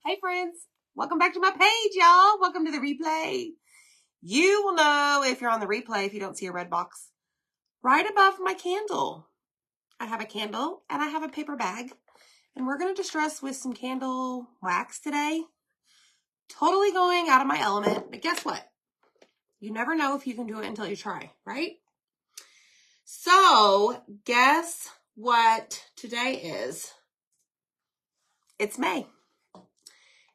Hey friends, welcome back to my page, y'all. Welcome to the replay. You will know if you're on the replay if you don't see a red box right above my candle. I have a candle and I have a paper bag, and we're going to distress with some candle wax today. Totally going out of my element, but guess what? You never know if you can do it until you try, right? So guess what today is? It's May.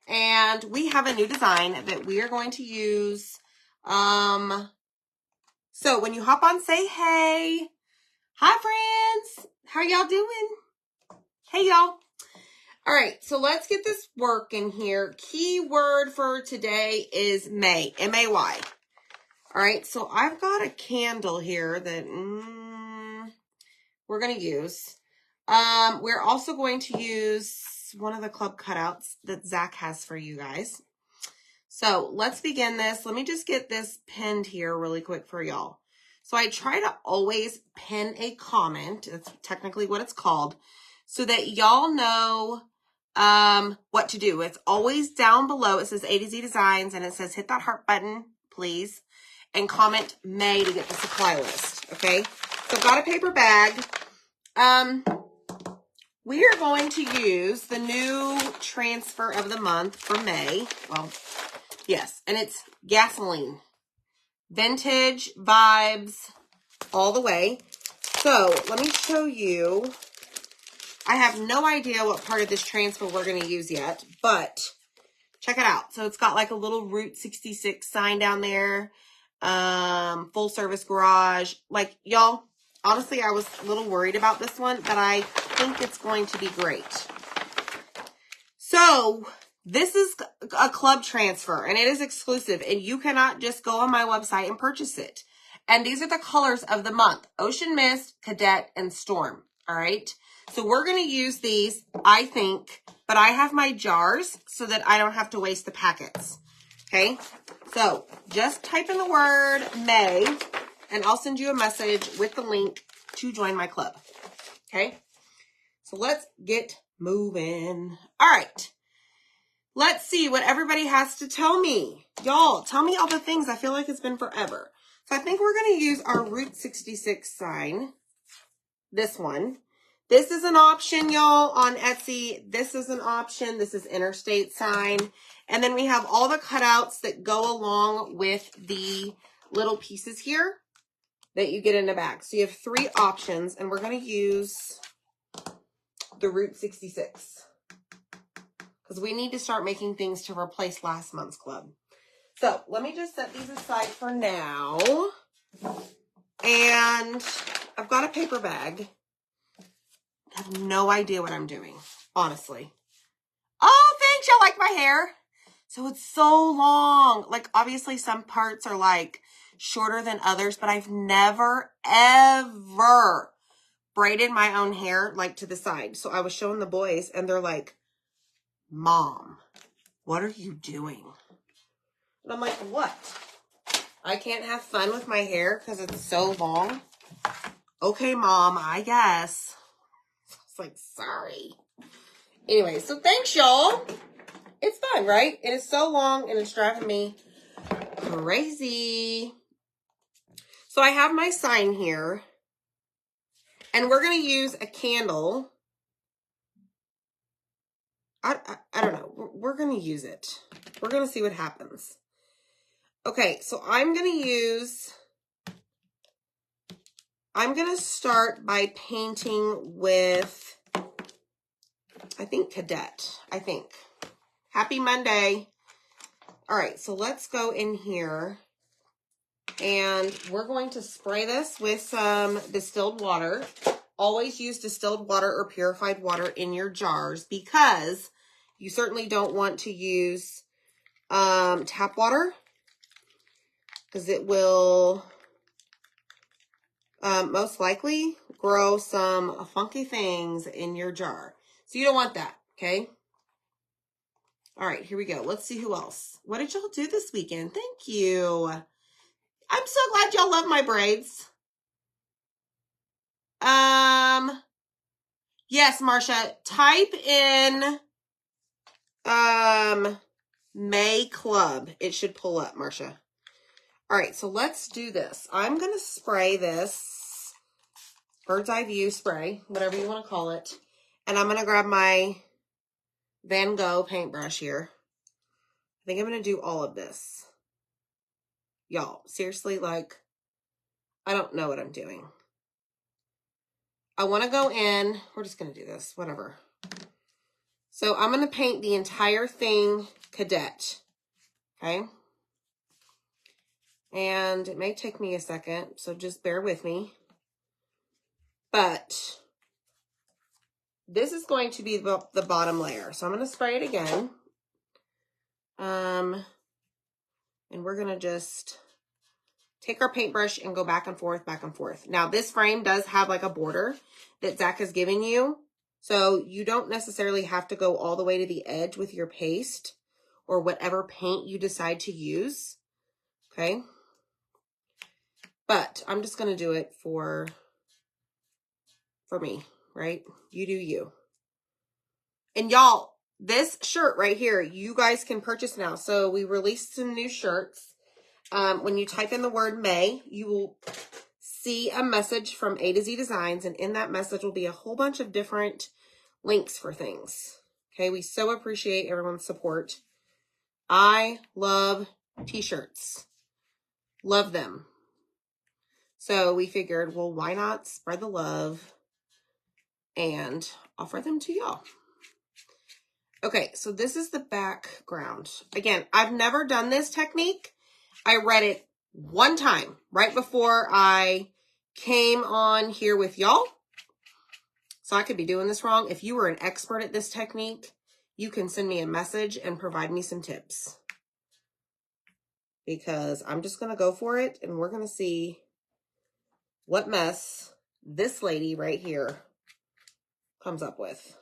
And we have a new design that we are going to use. So when you hop on, say hey. Hi, friends. How y'all doing? Hey, y'all. All right, so let's get this working here. Keyword for today is May, M-A-Y. All right, so I've got a candle here that we're going to use. We're also going to use one of the club cutouts that Zach has for you guys. So let's begin this. Let me just get this pinned here really quick for y'all. So I try to always pin a comment. That's technically what it's called, so that y'all know what to do. It's always down below. It says A to Z Designs, and it says hit that heart button, please, and comment May to get the supply list. Okay. So I've got a paper bag. We are going to use the new transfer of the month for May. Well, yes, and it's gasoline. Vintage vibes all the way. So let me show you. I have no idea what part of this transfer we're going to use yet, but check it out. So it's got like a little Route 66 sign down there. Full service garage. Like, y'all, honestly, I was a little worried about this one, but I think it's going to be great. So this is a club transfer, and it is exclusive, and you cannot just go on my website and purchase it. And these are the colors of the month: Ocean Mist, Cadet, and Storm. All right. So we're going to use these, I think, but I have my jars so that I don't have to waste the packets. Okay. So just type in the word May, and I'll send you a message with the link to join my club. Okay. So let's get moving. All right. Let's see what everybody has to tell me. Y'all, tell me all the things. I feel like it's been forever. So I think we're going to use our Route 66 sign. This one. This is an option, y'all, on Etsy. This is an option. This is Interstate sign. And then we have all the cutouts that go along with the little pieces here that you get in the bag. So you have 3 options, and we're going to use the Route 66. Because we need to start making things to replace last month's club. So let me just set these aside for now. And I've got a paper bag. I have no idea what I'm doing, honestly. Oh, thanks. Y'all like my hair? So it's so long. Like, obviously some parts are like shorter than others, but I've never, ever braided my own hair like to the side. So I was showing the boys, and they're like, Mom, what are you doing? And I'm like, what? I can't have fun with my hair because it's so long? Okay, Mom, I guess. It's like, sorry. Anyway, so thanks, y'all. It's fun, right? It is so long, and it's driving me crazy. So I have my sign here, and we're going to use a candle. I don't know. We're going to use it. We're going to see what happens. Okay, so I'm going to start by painting with, I think, Cadet. Happy Monday. All right, so let's go in here, and we're going to spray this with some distilled water. Always use distilled water or purified water in your jars, because you certainly don't want to use tap water, because it will most likely grow some funky things in your jar. So you don't want that, okay? All right, here we go. Let's see who else. What did y'all do this weekend? Thank you. I'm so glad y'all love my braids. Yes, Marsha, type in May Club. It should pull up, Marcia. All right, so let's do this. I'm going to spray this bird's eye view spray, whatever you want to call it. And I'm going to grab my Van Gogh paintbrush here. I think I'm going to do all of this. Y'all, seriously, like, I don't know what I'm doing. I want to go in. We're just going to do this, whatever. So I'm going to paint the entire thing Cadet. Okay. And it may take me a second, so just bear with me. But this is going to be the bottom layer. So I'm going to spray it again. And we're going to just take our paintbrush and go back and forth, back and forth. Now, this frame does have like a border that Zach has given you. So you don't necessarily have to go all the way to the edge with your paste or whatever paint you decide to use. Okay. But I'm just going to do it for me, right? You do you. And y'all, this shirt right here, you guys can purchase now. So we released some new shirts. When you type in the word May, you will see a message from A to Z Designs. And in that message will be a whole bunch of different links for things. Okay, we so appreciate everyone's support. I love t-shirts. Love them. So we figured, well, why not spread the love and offer them to y'all. Okay, so this is the background. Again, I've never done this technique. I read it one time right before I came on here with y'all. So I could be doing this wrong. If you were an expert at this technique, you can send me a message and provide me some tips. Because I'm just going to go for it and we're going to see what mess this lady right here comes up with.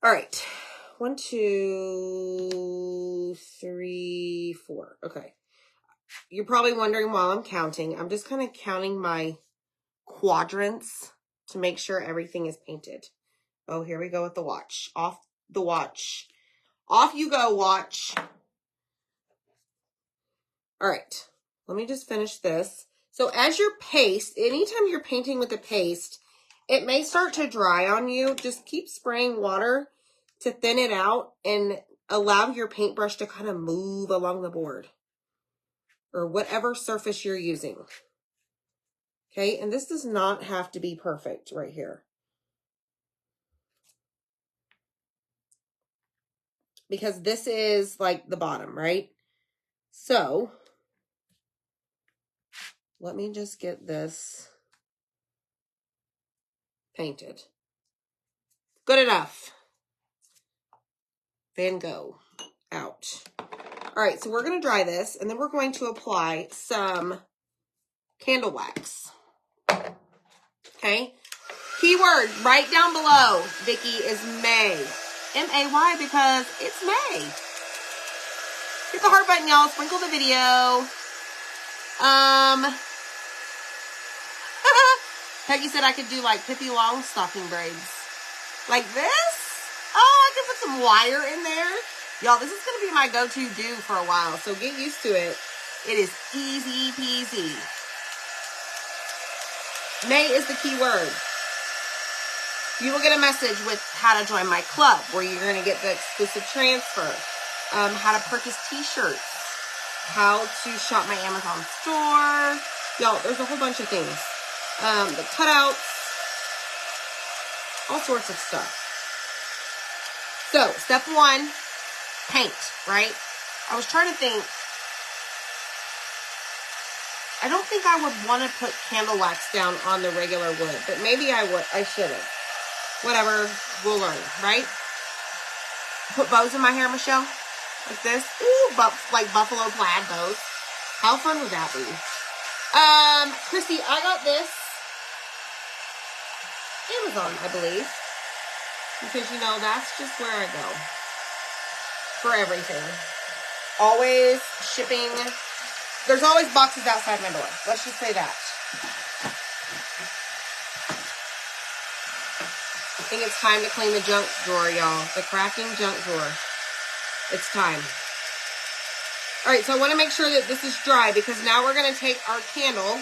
All right. 1, 2, 3, 4. Okay. You're probably wondering while I'm counting. I'm just kind of counting my quadrants to make sure everything is painted. Oh, here we go with the watch. Off the watch. Off you go, watch. All right. Let me just finish this. So as your paste, anytime you're painting with a paste, it may start to dry on you. Just keep spraying water to thin it out and allow your paintbrush to kind of move along the board or whatever surface you're using. Okay, and this does not have to be perfect right here. Because this is like the bottom, right? So let me just get this painted. Good enough. Van Gogh out. All right, so we're going to dry this, and then we're going to apply some candle wax. Okay? Keyword right down below, Vicki, is May. M-A-Y, because it's May. Hit the heart button, y'all. Sprinkle the video. Peggy said I could do like Pippi Longstocking braids. Like this? Oh, I could put some wire in there. Y'all, this is going to be my go-to do for a while, so get used to it. It is easy peasy. May is the key word. You will get a message with how to join my club, where you're going to get the exclusive transfer, how to purchase t-shirts, how to shop my Amazon store. Y'all, there's a whole bunch of things. The cutouts, all sorts of stuff. So, step 1, paint, right? I was trying to think. I don't think I would want to put candle wax down on the regular wood, but maybe I would. I should have. Whatever, we'll learn, right? Put bows in my hair, Michelle, like this. Ooh, like buffalo plaid bows. How fun would that be? Christy, I got this. Amazon, I believe. Because, you know, that's just where I go for everything. Always shipping. There's always boxes outside my door. Let's just say that. think it's time to clean the junk drawer, y'all. The cracking junk drawer. It's time. All right, so I want to make sure that this is dry because now we're going to take our candle.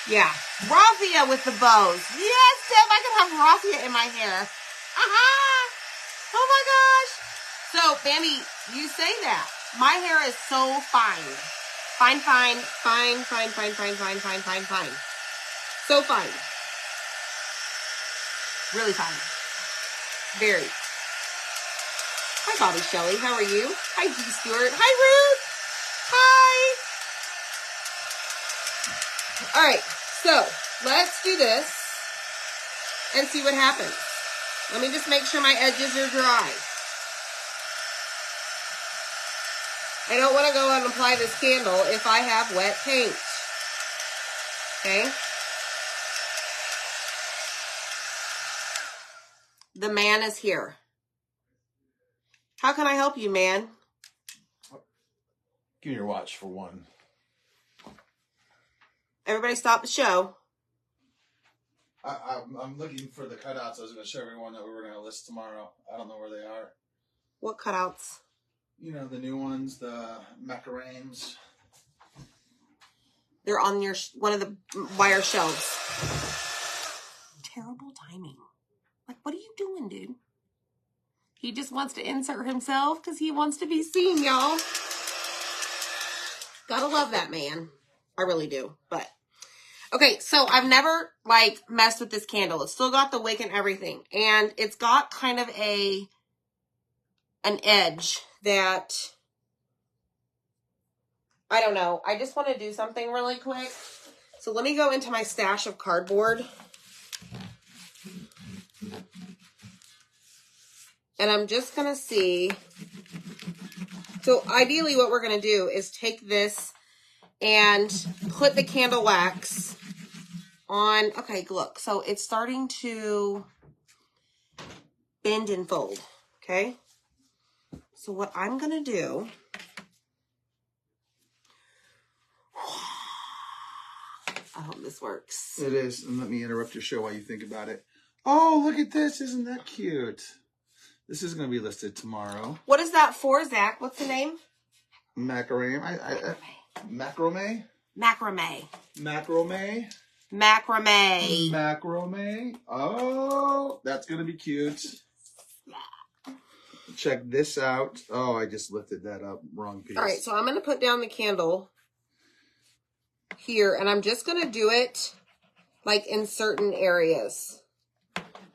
Yeah, raffia with the bows. Yes, Steph, I can have raffia in my hair. Aha! Oh my gosh. So, Bambi, you say that. My hair is so fine. Fine. So fine. Really fine. Very. Hi, Bobby Shelley. How are you? Hi, G. Stewart. Hi, Ruth. Hi. All right. So, let's do this and see what happens. Let me just make sure my edges are dry. I don't want to go and apply this candle if I have wet paint. Okay? The man is here. How can I help you, man? Give me your watch for one. Everybody stop the show. I'm looking for the cutouts. I was going to show everyone that we were going to list tomorrow. I don't know where they are. What cutouts? You know, the new ones, the macaroons. They're on your one of the wire shelves. Terrible timing. Like, what are you doing, dude? He just wants to insert himself because he wants to be seen, y'all. Gotta love that man. I really do. But, okay, so I've never, like, messed with this candle. It's still got the wick and everything. And it's got kind of an edge that, I don't know. I just want to do something really quick. So let me go into my stash of cardboard. And I'm just going to see. So ideally what we're going to do is take this and put the candle wax on. Okay, look. So it's starting to bend and fold. Okay. So what I'm going to do. I hope this works. It is. And let me interrupt your show while you think about it. Oh, look at this. Isn't that cute? This is going to be listed tomorrow. What is that for, Zach? What's the name? Macrame. Macrame? Macrame. Macrame? Macrame. Macrame. Oh, that's going to be cute. Check this out. Oh, I just lifted that up. Wrong piece. All right, so I'm going to put down the candle here, and I'm just going to do it like in certain areas.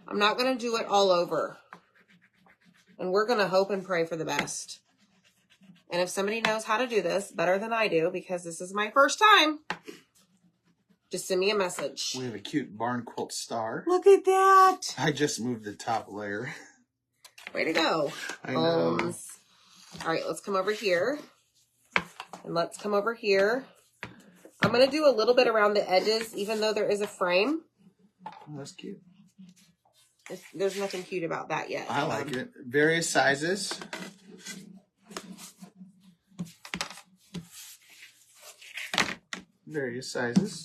I'm not going to do it all over. And we're going to hope and pray for the best. And if somebody knows how to do this better than I do, because this is my first time, just send me a message. We have a cute barn quilt star. Look at that. I just moved the top layer. Way to go. I know. All right, let's come over here. And let's come over here. I'm going to do a little bit around the edges, even though there is a frame. Oh, that's cute. There's nothing cute about that yet. I like it. Various sizes. Various sizes.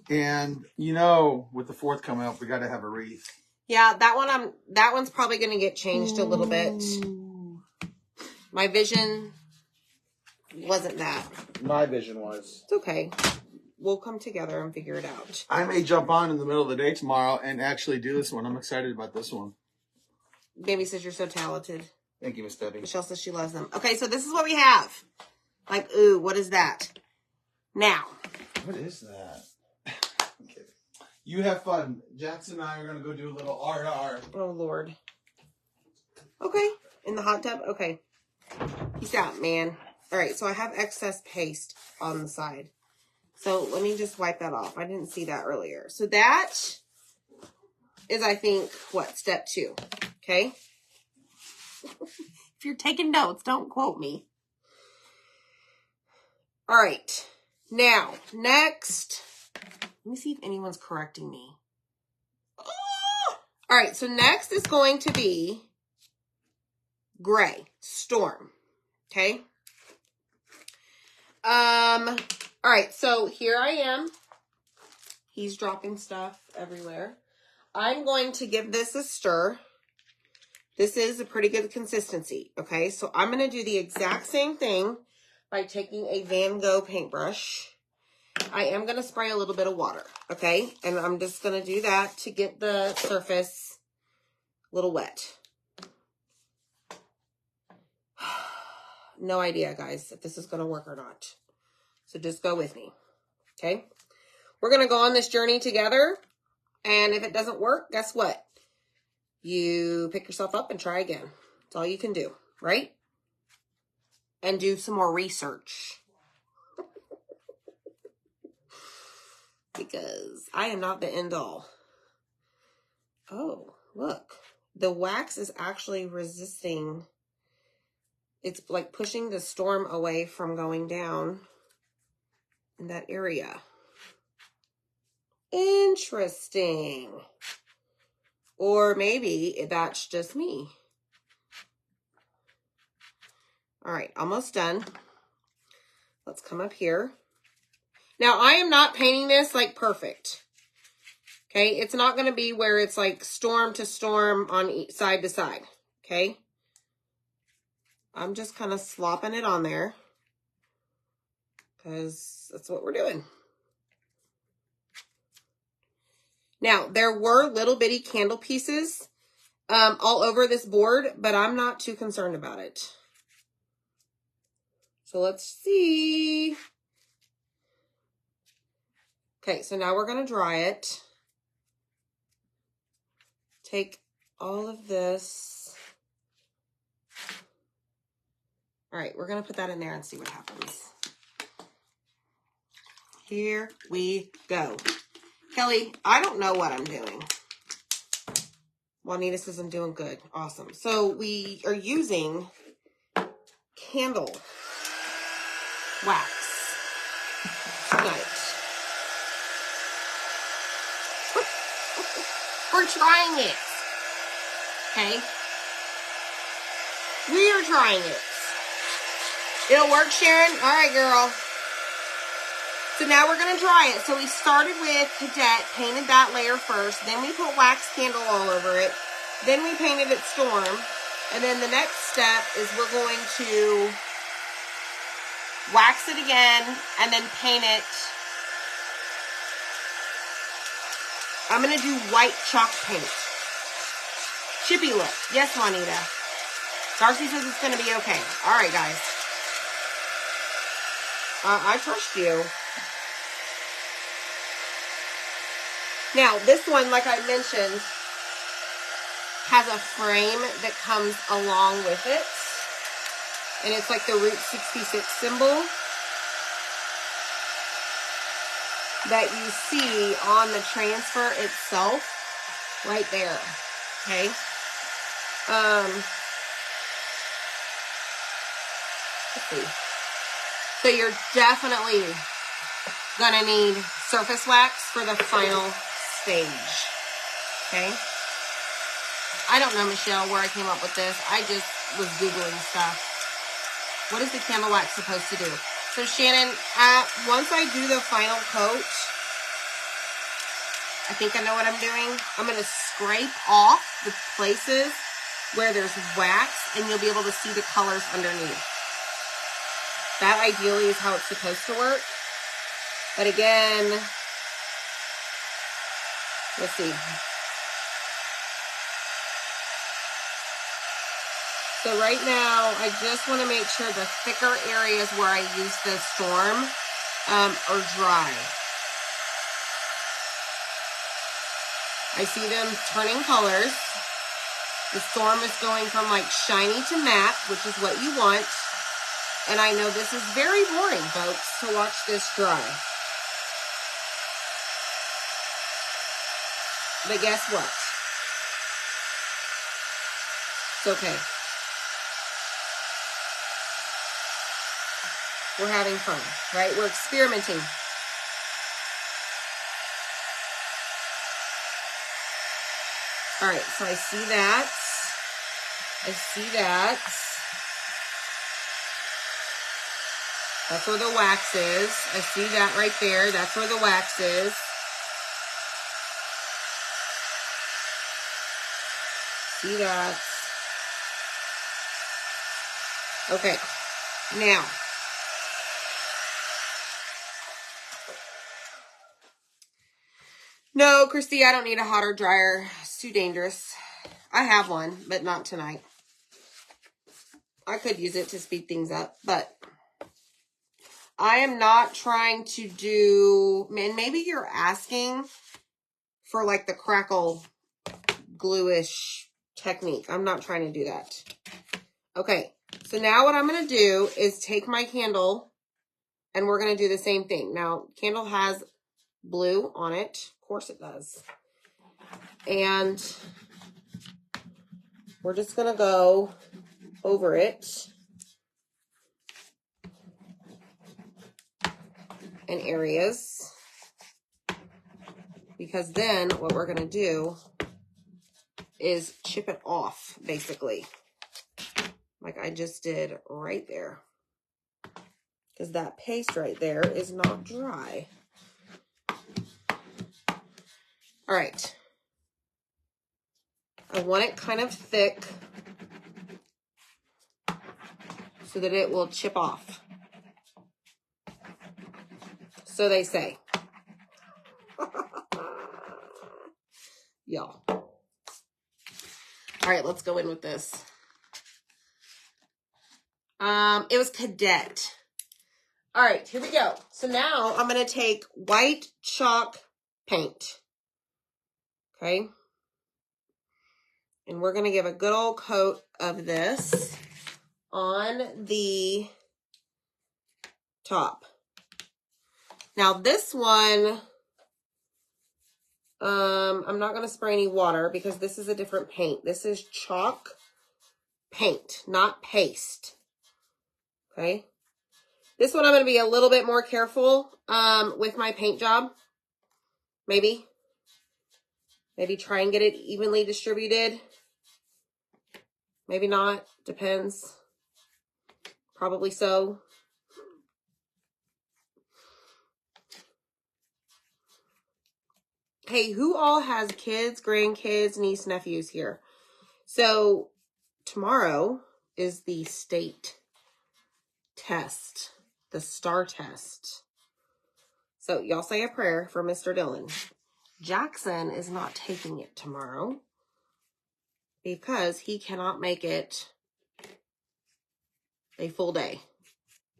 And, you know, with the 4th coming up, we got to have a wreath. Yeah, that one's probably going to get changed a little bit. My vision wasn't that. My vision was. It's okay. We'll come together and figure it out. I may jump on in the middle of the day tomorrow and actually do this one. I'm excited about this one. Baby says you're so talented. Thank you, Miss Debbie. Michelle says she loves them. Okay, so this is what we have. Like, ooh, what is that? Now. What is that? Okay. You have fun. Jackson and I are going to go do a little RR. Oh, Lord. Okay. In the hot tub? Okay. Peace out, man. All right, so I have excess paste on the side. So let me just wipe that off. I didn't see that earlier. So that is, I think, what, step 2. Okay? If you're taking notes, don't quote me. All right. Now, next. Let me see if anyone's correcting me. Oh! All right, so next is going to be gray, storm. Okay? All right, so here I am. He's dropping stuff everywhere. I'm going to give this a stir. This is a pretty good consistency, okay? So I'm going to do the exact same thing by taking a Van Gogh paintbrush. I am going to spray a little bit of water, okay? And I'm just going to do that to get the surface a little wet. No idea, guys, if this is going to work or not. So just go with me, okay? We're going to go on this journey together. And if it doesn't work, guess what? You pick yourself up and try again. That's all you can do, right? And do some more research. Because I am not the end all. Oh, look. The wax is actually resisting. It's like pushing the storm away from going down in that area. Interesting. Or maybe that's just me. All right, almost done. Let's come up here. Now, I am not painting this like perfect. Okay, it's not going to be where it's like storm to storm on each side to side. Okay. I'm just kind of slopping it on there because that's what we're doing. Now, there were little bitty candle pieces all over this board, but I'm not too concerned about it. So let's see. Okay, so now we're going to dry it. Take all of this. All right, we're going to put that in there and see what happens. Here we go. Kelly, I don't know what I'm doing. Juanita says I'm doing good. Awesome. So we are using candle wax tonight. We're trying it. Okay? We are trying it. It'll work, Sharon? All right, girl. So now we're going to dry it. So we started with Cadet, painted that layer first. Then we put wax candle all over it. Then we painted it Storm. And then the next step is we're going to wax it again and then paint it. I'm going to do white chalk paint. Chippy look. Yes, Juanita. Darcy says it's going to be okay. All right, guys. I trust you. Now, this one, like I mentioned, has a frame that comes along with it. And it's like the Route 66 symbol that you see on the transfer itself right there. Okay? Let's see. So you're definitely gonna need surface wax for the final stage. Okay? I don't know, Michelle, where I came up with this. I just was Googling stuff. What is the candle wax supposed to do? So Shannon, once I do the final coat, I think I know what I'm doing. I'm going to scrape off the places where there's wax, and you'll be able to see the colors underneath. That ideally is how it's supposed to work. But again, let's see. So right now, I just want to make sure the thicker areas where I use the Storm are dry. I see them turning colors. The Storm is going from like shiny to matte, which is what you want. And I know this is very boring, folks, to watch this dry. But guess what? It's okay. We're having fun, right? We're experimenting. All right, so I see that. I see that. That's where the wax is. I see that right there. That's where the wax is. See that? Okay, now. No, Christy, I don't need a hotter dryer. It's too dangerous. I have one, but not tonight. I could use it to speed things up, but I am not trying to do, and maybe you're asking for like the crackle glue-ish technique. I'm not trying to do that. Okay, so now what I'm going to do is take my candle and we're going to do the same thing. Now, candle has blue on it. Of course it does. And we're just going to go over it in areas, because then what we're going to do is chip it off, basically, like I just did right there, because that paste right there is not dry. All right, I want it kind of thick so that it will chip off. So they say. Y'all. All right, let's go in with this. It was Cadet. All right, here we go. So now I'm going to take white chalk paint. Okay. And we're going to give a good old coat of this on the top. Now this one, I'm not going to spray any water because this is a different paint. This is chalk paint, not paste. Okay. This one I'm going to be a little bit more careful with my paint job. Maybe try and get it evenly distributed. Maybe not. Depends. Probably so. Hey, who all has kids, grandkids, niece, nephews here? So tomorrow is the state test, the STAR test. So y'all say a prayer for Mr. Dillon. Jackson is not taking it tomorrow because he cannot make it a full day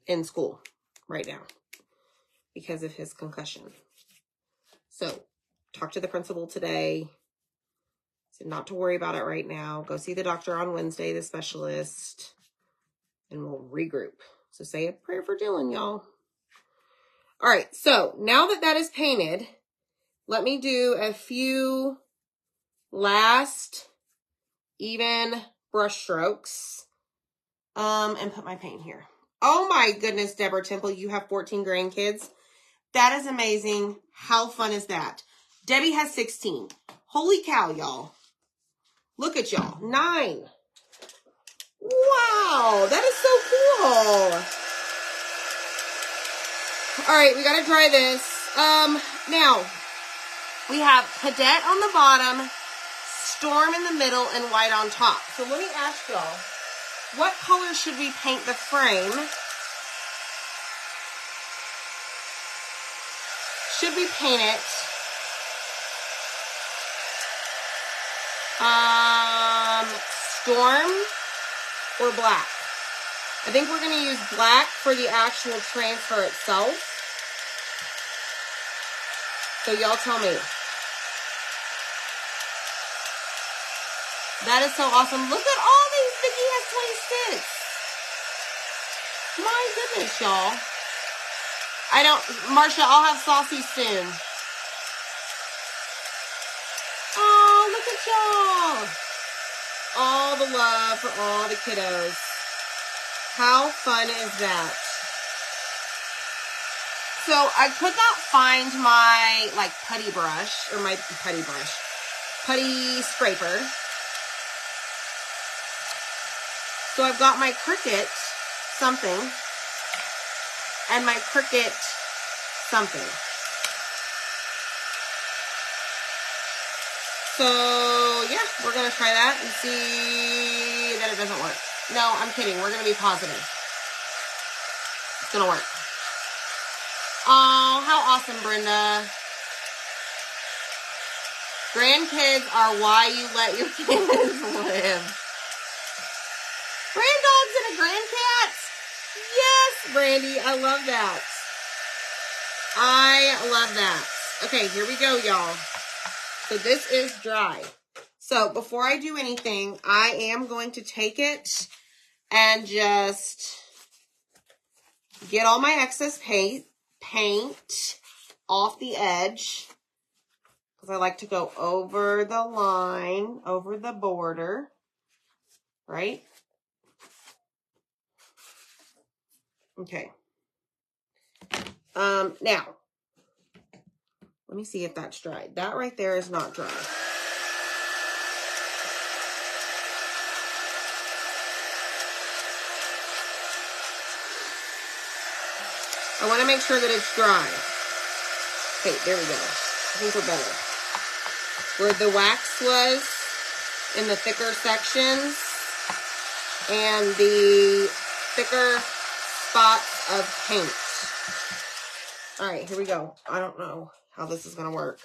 in school right now because of his concussion. So talk to the principal today. Said not to worry about it right now. Go see the doctor on Wednesday, the specialist, and we'll regroup. So say a prayer for Dylan, y'all. All right, so now that that is painted, let me do a few last even brush strokes and put my paint here. Oh my goodness, Deborah Temple, you have 14 grandkids. That is amazing. How fun is that? Debbie has 16. Holy cow, y'all. Look at y'all. 9. Wow, that is so cool. All right, we got to dry this. Now, we have Cadet on the bottom, Storm in the middle, and white on top. So let me ask y'all, what color should we paint the frame? Should we paint it Storm or black? I think we're going to use black for the actual transfer itself. So y'all tell me. That is so awesome. Look at all these. Vicky has 26. My goodness, y'all. Marsha, I'll have saucy soon. Oh, look at y'all. All the love for all the kiddos. How fun is that? So I could not find my putty brush, or my putty scraper. So I've got my Cricut something and my Cricut something. So yeah, We're going to try that and see that it doesn't work. No, I'm kidding. We're going to be positive. It's going to work. Oh, how awesome, Brenda. Grandkids are why you let your kids live. Granddogs and a grandcat? Yes, Brandy. I love that. I love that. Okay, here we go, y'all. So this is dry. So before I do anything, I am going to take it and just get all my excess paint off the edge. Because I like to go over the line, over the border, right? Okay. Now, let me see if that's dry. That right there is not dry. I want to make sure that it's dry. Okay, there we go. I think we're better. Where the wax was in the thicker sections and the thicker spots of paint. All right, here we go. I don't know how this is going to work.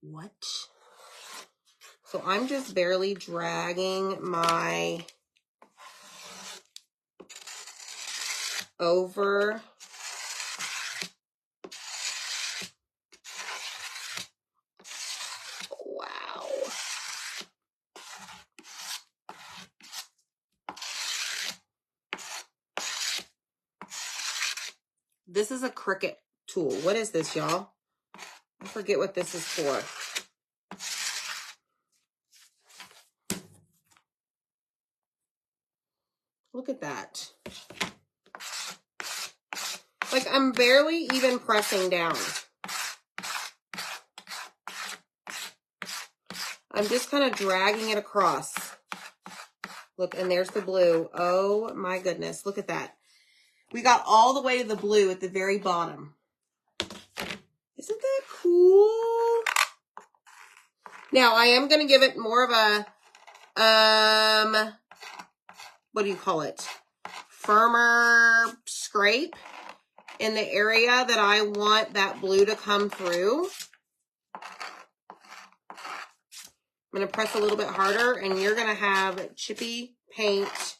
What? So I'm just barely dragging my over. Wow. This is a Cricut tool. What is this, y'all? I forget what this is for. Look at that. Like, I'm barely even pressing down. I'm just kind of dragging it across. Look, and there's the blue. Oh my goodness, look at that. We got all the way to the blue at the very bottom. Isn't that cool? Now, I am going to give it more of a, what do you call it? Firmer scrape in the area that I want that blue to come through. I'm going to press a little bit harder, and you're going to have chippy paint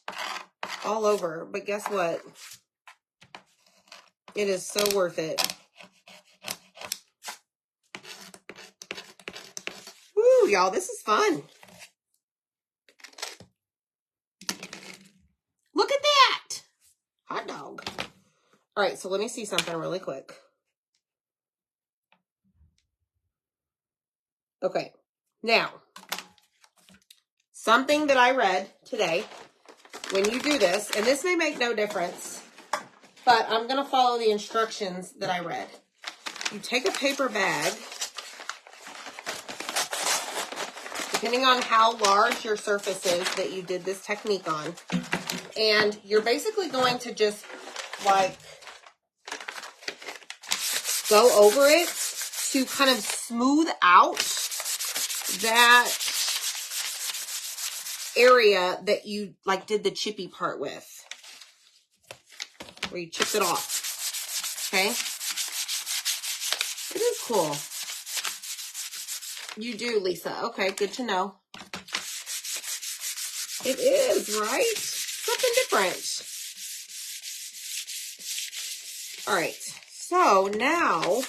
all over. But guess what? It is so worth it. Woo, y'all, this is fun. Look at that. Hot dog. All right, so let me see something really quick. Okay, now, something that I read today, when you do this, and this may make no difference, but I'm going to follow the instructions that I read. You take a paper bag, depending on how large your surface is that you did this technique on, and you're basically going to just, like, go over it to kind of smooth out that area that you, like, did the chippy part with, where you chipped it off, okay? It is cool. You do, Lisa. Okay, good to know. It is, right? Something different. All right, so now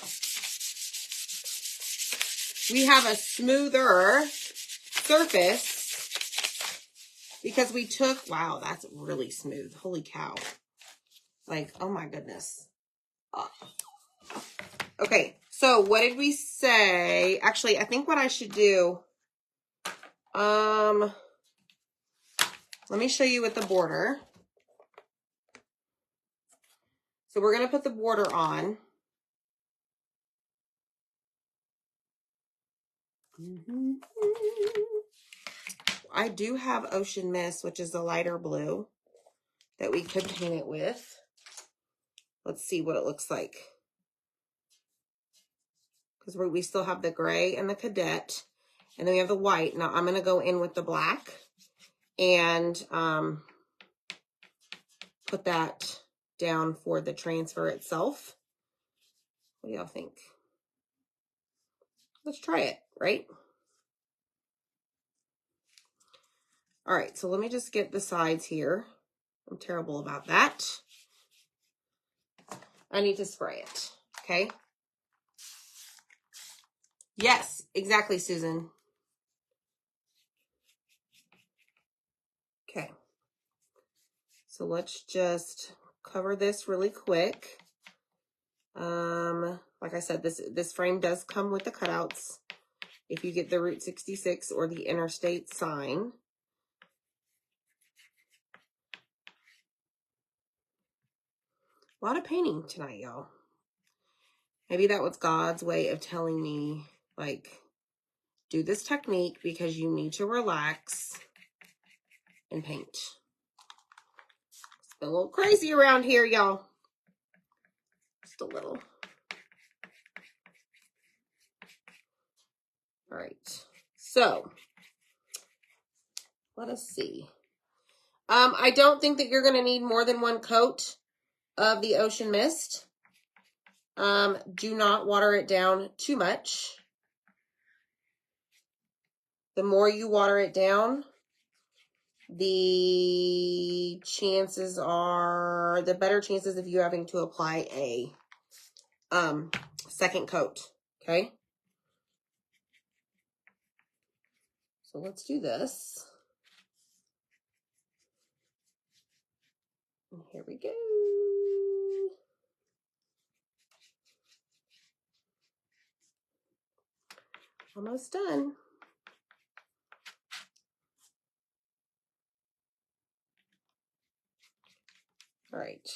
we have a smoother surface because we took, wow, that's really smooth. Holy cow. Like, oh my goodness. Okay, so what did we say? Actually, I think what I should do, let me show you with the border. So we're going to put the border on. I do have Ocean Mist, which is a lighter blue that we could paint it with. Let's see what it looks like. Because we still have the gray and the cadet. And then we have the white. Now I'm going to go in with the black and put that down for the transfer itself. What do y'all think? Let's try it, right? All right, so let me just get the sides here. I'm terrible about that. I need to spray it, okay? Yes, exactly, Susan. Okay. So let's just cover this really quick. Like I said, this frame does come with the cutouts if you get the Route 66 or the interstate sign. A lot of painting tonight, y'all. Maybe that was God's way of telling me, like, do this technique because you need to relax and paint. It's been a little crazy around here, y'all. Just a little. All right. So, let us see. I don't think that you're going to need more than one coat of the Ocean Mist. Do not water it down too much. The more you water it down, the better chances of you having to apply a second coat, okay? So let's do this. And here we go. Almost done. All right.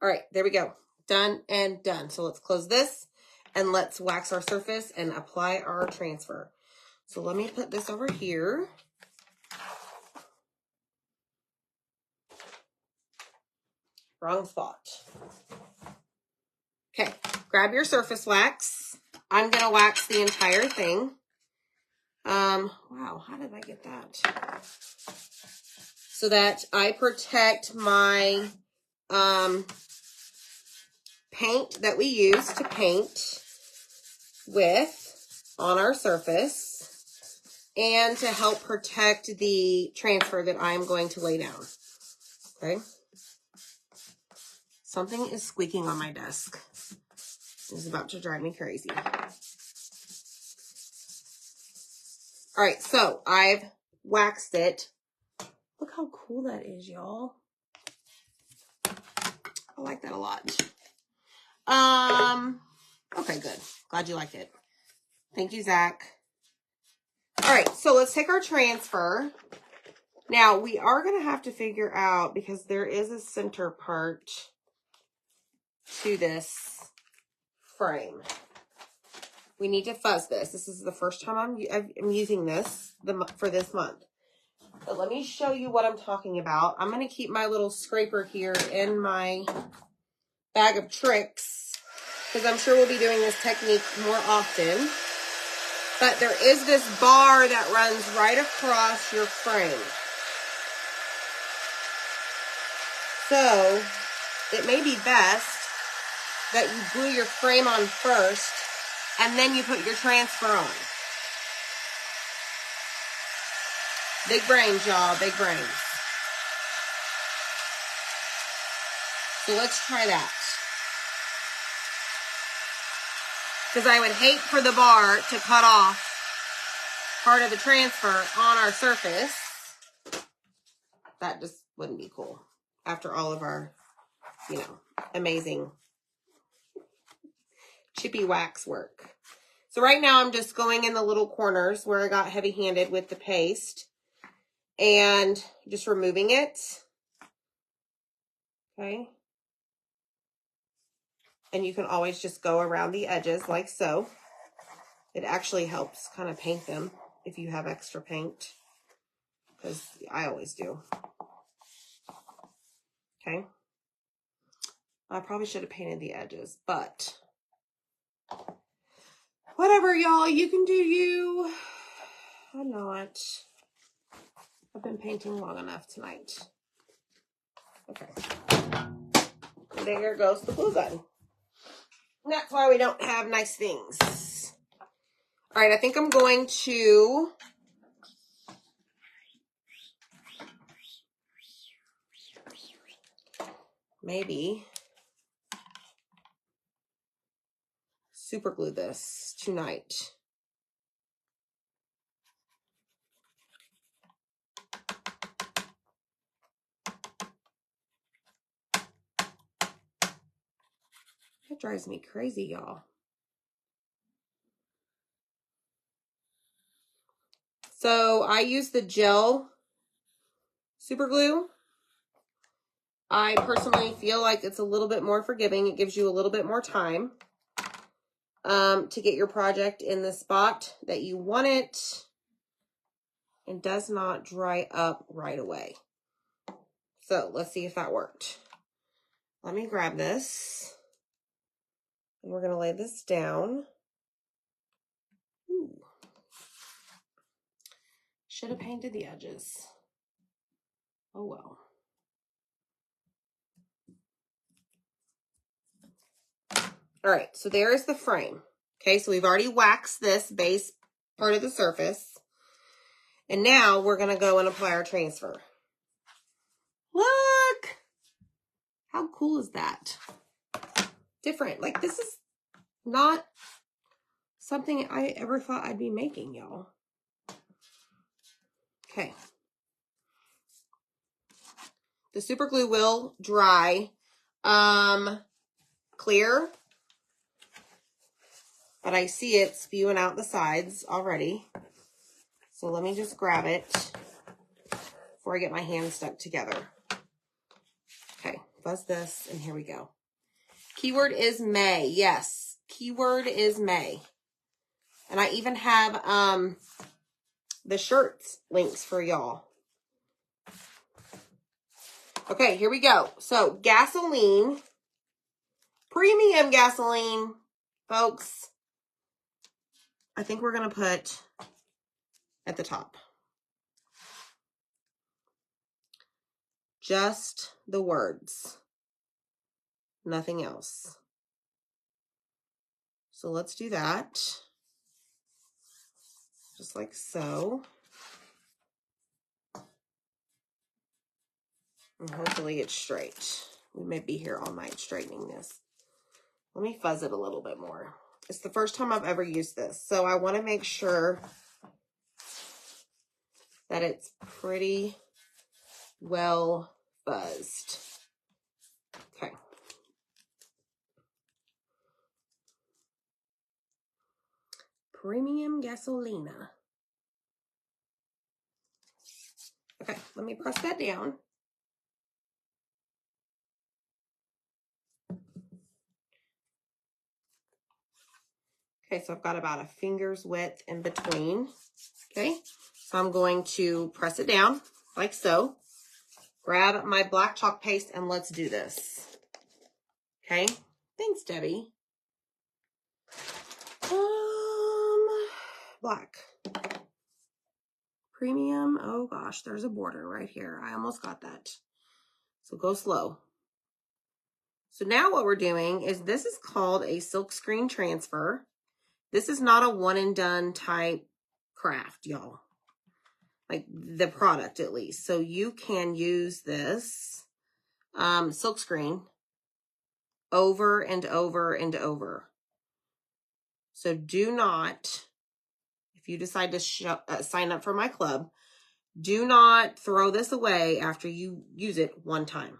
All right, there we go. Done and done. So let's close this and let's wax our surface and apply our transfer. So let me put this over here. Wrong spot. Okay, grab your surface wax. I'm gonna wax the entire thing. Wow, how did I get that? So that I protect my paint that we use to paint with on our surface, and to help protect the transfer that I'm going to lay down. Okay. Something is squeaking on my desk. This is about to drive me crazy. All right, so I've waxed it. Look how cool that is, y'all. I like that a lot. Okay, good. Glad you like it. Thank you, Zach. All right, so let's take our transfer. Now, we are going to have to figure out, because there is a center part to this frame. We need to fuzz this. This is the first time I'm using this for this month. But let me show you what I'm talking about. I'm going to keep my little scraper here in my bag of tricks, because I'm sure we'll be doing this technique more often. But there is this bar that runs right across your frame. So it may be best that you glue your frame on first and then you put your transfer on. Big brains, y'all, big brains. So let's try that. Because I would hate for the bar to cut off part of the transfer on our surface. That just wouldn't be cool after all of our, amazing chippy wax work. So right now I'm just going in the little corners where I got heavy-handed with the paste and just removing it. Okay. And you can always just go around the edges like so. It actually helps kind of paint them if you have extra paint, because I always do. Okay. I probably should have painted the edges, but whatever, y'all. You can do you. I'm not. I've been painting long enough tonight. Okay. There goes the glue gun. And that's why we don't have nice things. All right, I think I'm going to maybe super glue this tonight. That drives me crazy, y'all. So I use the gel super glue. I personally feel like it's a little bit more forgiving. It gives you a little bit more time to get your project in the spot that you want it, and does not dry up right away. So let's see if that worked. Let me grab this, and we're gonna lay this down. Ooh. Should have painted the edges. Oh well. All right, so there is the frame. Okay, so we've already waxed this base part of the surface. And now we're gonna go and apply our transfer. Look! How cool is that? Different. Like, this is not something I ever thought I'd be making, y'all. Okay. The super glue will dry clear, but I see it spewing out the sides already. So let me just grab it before I get my hands stuck together. Okay, fuzz this, and here we go. Keyword is May. Yes, keyword is May. And I even have the shirts links for y'all. Okay, here we go. So gasoline, premium gasoline, folks. I think we're going to put at the top. Just the words, nothing else. So let's do that. Just like so. And hopefully it's straight. We may be here all night straightening this. Let me fuzz it a little bit more. It's the first time I've ever used this, so I want to make sure that it's pretty well fuzzed. Okay. Premium Gasolina. Okay, let me press that down. Okay, so I've got about a finger's width in between. Okay, so I'm going to press it down like so. Grab my black chalk paste and let's do this. Okay, thanks, Debbie. Black. Premium. Oh gosh, there's a border right here. I almost got that. So go slow. So now what we're doing is, this is called a silk screen transfer. This is not a one and done type craft, y'all. Like the product at least. So you can use this silk screen over and over and over. So do not, if you decide to sign up for my club, do not throw this away after you use it one time.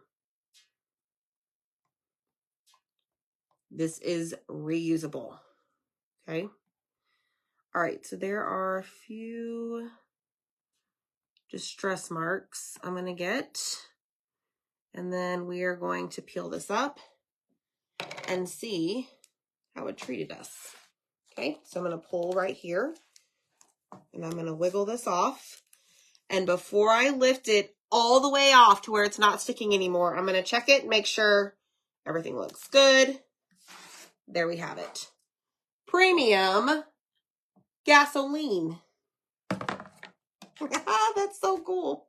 This is reusable. Okay. All right. So there are a few distress marks I'm going to get. And then we are going to peel this up and see how it treated us. Okay. So I'm going to pull right here and I'm going to wiggle this off. And before I lift it all the way off to where it's not sticking anymore. I'm going to check it and make sure everything looks good. There we have it. Premium gasoline. That's so cool.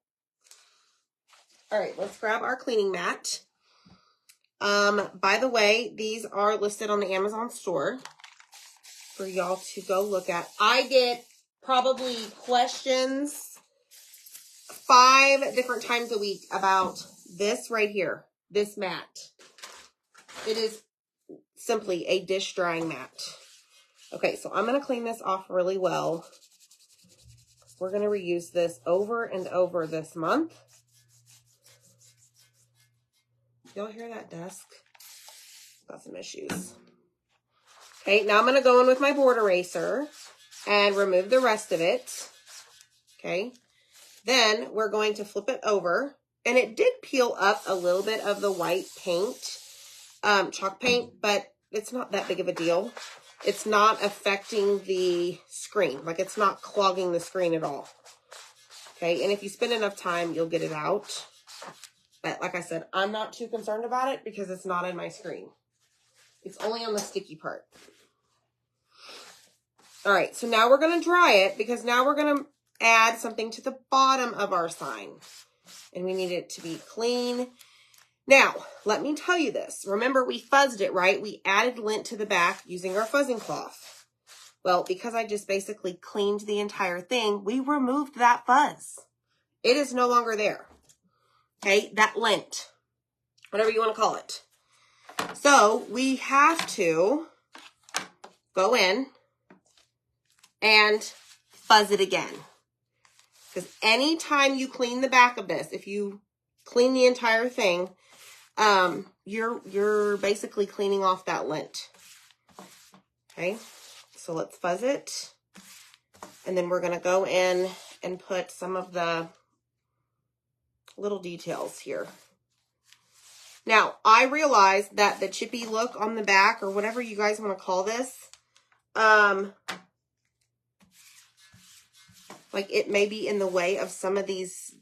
All right, let's grab our cleaning mat. By the way, these are listed on the Amazon store for y'all to go look at. I get probably questions 5 different times a week about this right here, this mat. It is simply a dish drying mat. Okay, so I'm going to clean this off really well. We're going to reuse this over and over this month. Y'all hear that desk? Got some issues. Okay, now I'm going to go in with my board eraser and remove the rest of it. Okay, then we're going to flip it over. And it did peel up a little bit of the white paint, chalk paint, but it's not that big of a deal. It's not affecting the screen. Like, it's not clogging the screen at all. Okay, and if you spend enough time, you'll get it out. But like I said, I'm not too concerned about it because it's not in my screen. It's only on the sticky part. All right, so now we're going to dry it because now we're going to add something to the bottom of our sign. And we need it to be clean. Now, let me tell you this. Remember, we fuzzed it, right? We added lint to the back using our fuzzing cloth. Well, because I just basically cleaned the entire thing, we removed that fuzz. It is no longer there. Okay, that lint, whatever you want to call it. So we have to go in and fuzz it again. Because anytime you clean the back of this, if you clean the entire thing, you're basically cleaning off that lint. Okay, so let's fuzz it. And then we're going to go in and put some of the little details here. Now, I realize that the chippy look on the back, or whatever you guys want to call this, like it may be in the way of some of these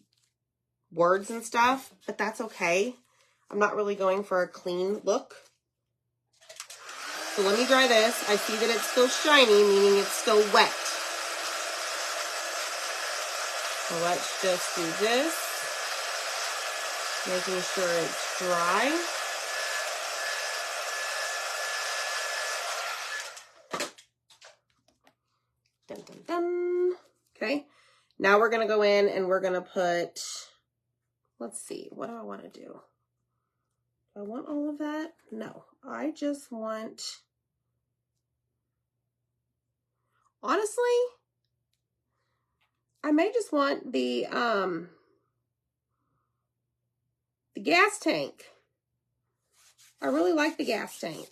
words and stuff, but that's okay. I'm not really going for a clean look. So let me dry this. I see that it's still shiny, meaning it's still wet. So let's just do this. Making sure it's dry. Dun, dun, dun. Okay. Now we're going to go in and we're going to put, let's see, what do I want to do? Do I want all of that? No, I just want, honestly, I may just want the gas tank. I really like the gas tank.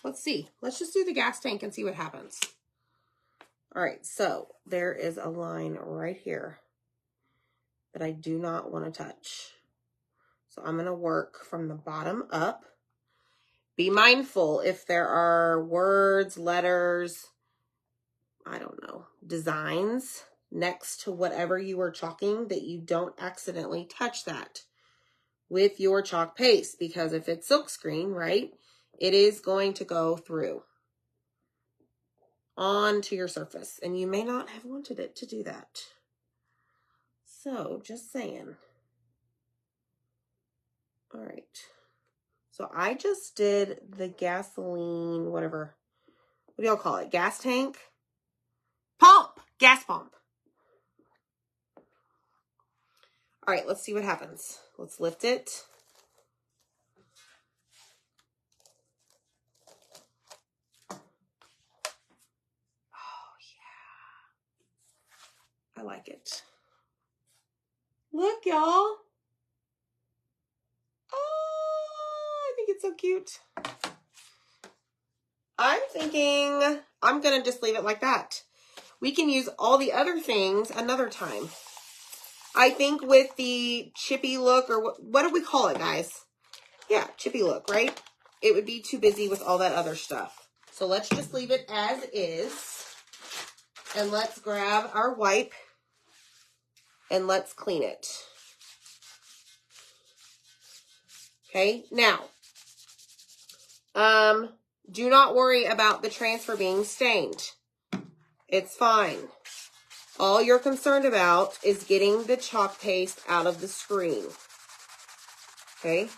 Let's see. Let's just do the gas tank and see what happens. All right, so there is a line right here that I do not want to touch. So I'm going to work from the bottom up. Be mindful if there are words, letters, I don't know, designs next to whatever you are chalking, that you don't accidentally touch that with your chalk paste, because if it's silkscreen, right, it is going to go through onto your surface, and you may not have wanted it to do that. So just saying. All right. So I just did the gasoline, whatever. What do y'all call it? Gas tank? Pump! Gas pump. All right, let's see what happens. Let's lift it. Oh, yeah. I like it. Look, y'all. Oh, I think it's so cute. I'm thinking I'm going to just leave it like that. We can use all the other things another time. I think with the chippy look, or what do we call it, guys? Yeah, chippy look, right? It would be too busy with all that other stuff. So let's just leave it as is. And let's grab our wipe and let's clean it. Okay, now, do not worry about the transfer being stained. It's fine. All you're concerned about is getting the chalk paste out of the screen. Okay,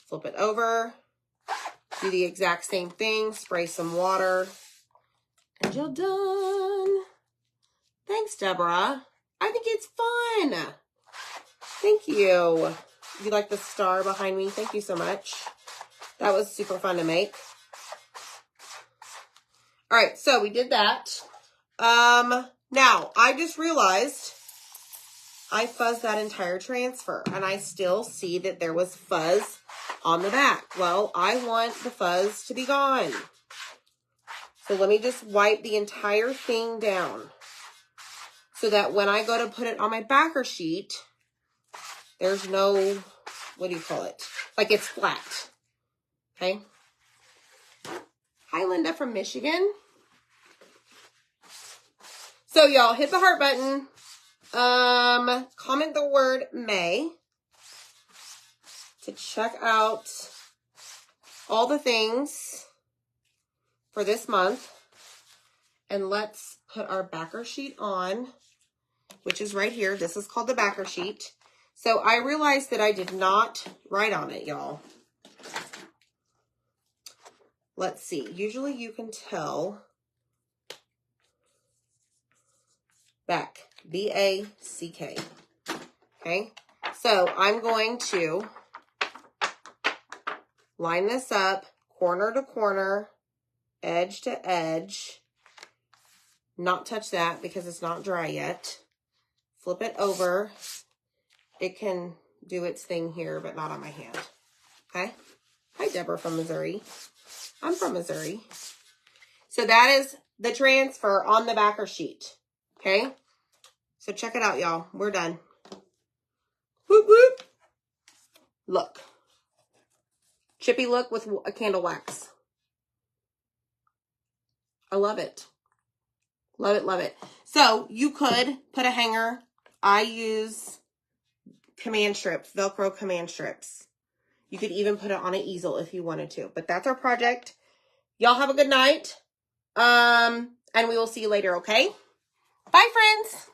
flip it over, do the exact same thing, spray some water, and you're done. Thanks, Deborah. I think it's fun. Thank you. You like the star behind me? Thank you so much. That was super fun to make. All right, so we did that. Now, I just realized I fuzzed that entire transfer, and I still see that there was fuzz on the back. Well, I want the fuzz to be gone. So let me just wipe the entire thing down so that when I go to put it on my backer sheet, there's no, what do you call it? Like it's flat. Okay. Hi, Linda from Michigan. So y'all hit the heart button. Comment the word May to check out all the things for this month. And let's put our backer sheet on, which is right here. This is called the backer sheet. So I realized that I did not write on it, y'all. Let's see. Usually you can tell. Back. B-A-C-K. Okay. So I'm going to line this up corner to corner, edge to edge. Not touch that because it's not dry yet. Flip it over. It can do its thing here, but not on my hand. Okay. Hi, Deborah from Missouri. I'm from Missouri. So that is the transfer on the backer sheet. Okay. So check it out, y'all. We're done. Whoop, whoop. Look. Chippy look with a candle wax. I love it. Love it, love it. So you could put a hanger. I use command strips, Velcro command strips. You could even put it on an easel if you wanted to. But that's our project. Y'all have a good night. And we will see you later, okay? Bye, friends.